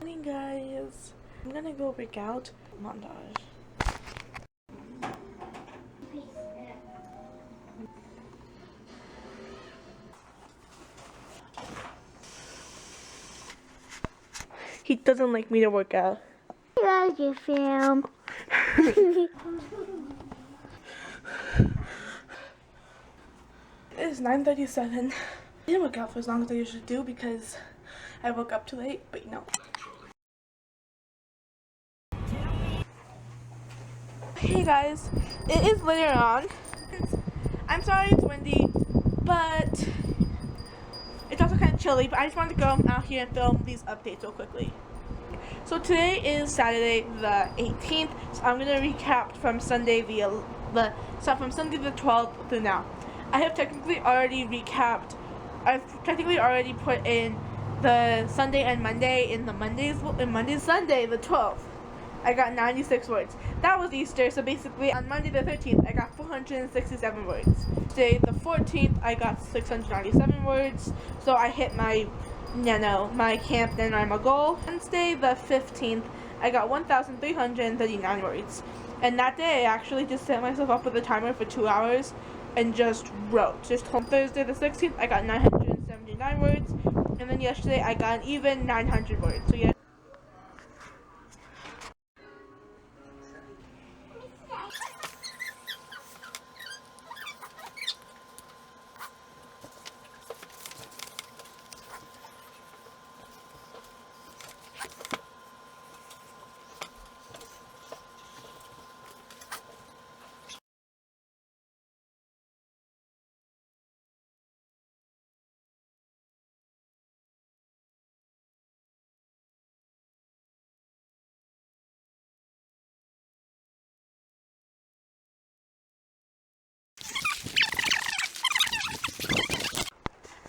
morning, guys. I'm gonna go work out. Montage. He doesn't like me to work out. He loves you, film. It is 9:37. I didn't work out for as long as I usually do because I woke up too late, but you know. Hey guys, it is later on. I'm sorry it's windy, but it's also kind of chilly, but I just wanted to go out here and film these updates real quickly. So today is Saturday the 18th, so I'm going to recap from Sunday the 12th to now. I have technically already recapped, I've technically already put in the Sunday and Monday in Sunday the 12th. I got 96 words. That was Easter, so basically on Monday the 13th, I got 467 words. Today the 14th, I got 697 words, so I hit my camp NaNoWriMo goal. Wednesday the 15th, I got 1,339 words. And that day, I actually just set myself up with a timer for 2 hours and just wrote. On Thursday the 16th, I got 979 words. And then yesterday, I got an even 900 words. So yeah.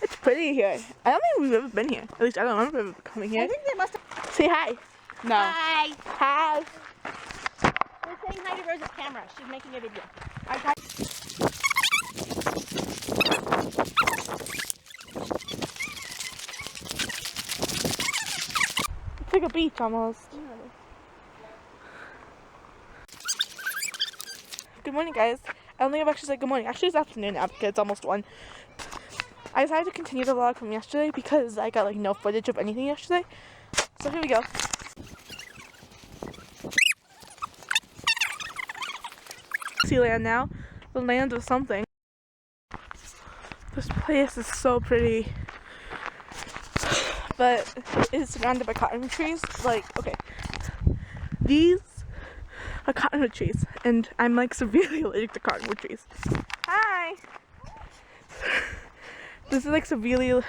It's pretty here. I don't think we've ever been here. At least I don't remember ever coming here. I think they must have. Say hi. No. Hi. Hi. We're saying hi to Rose's camera. She's making a video. It's like a beach almost. Good morning, guys. I don't think I've actually said good morning. Actually, it's afternoon now because it's almost 1. I decided to continue the vlog from yesterday because I got like no footage of anything yesterday. So here we go. See land now. The land of something. This place is so pretty. But it's surrounded by cottonwood trees. Like, okay. These are cottonwood trees. And I'm like severely allergic to cottonwood trees. Hi! This is like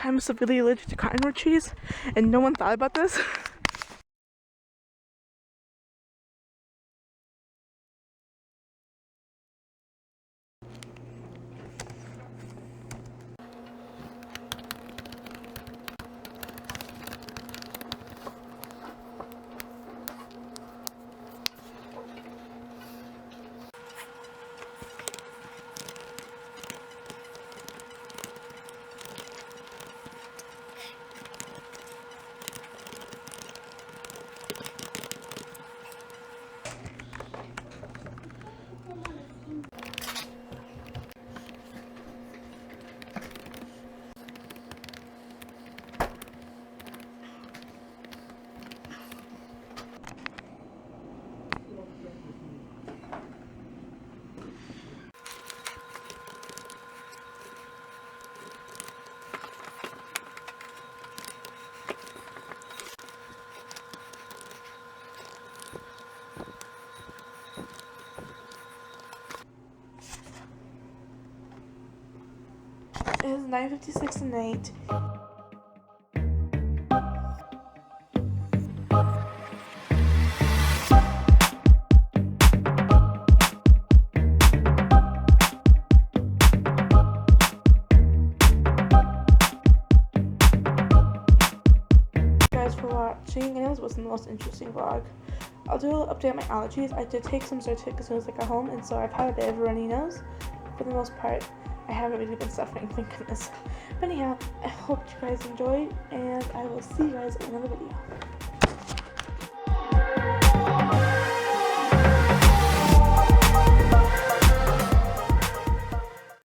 I'm severely allergic to cottonwood trees. And no one thought about this. It is 9:56 at night. Guys for watching. I know this wasn't the most interesting vlog. I'll do a little update on my allergies. I did take some Zyrtec as soon as I got home, and so I've had a bit of a runny nose. For the most part, I haven't really been suffering, thank goodness. But anyhow, I hope you guys enjoyed, and I will see you guys in another video.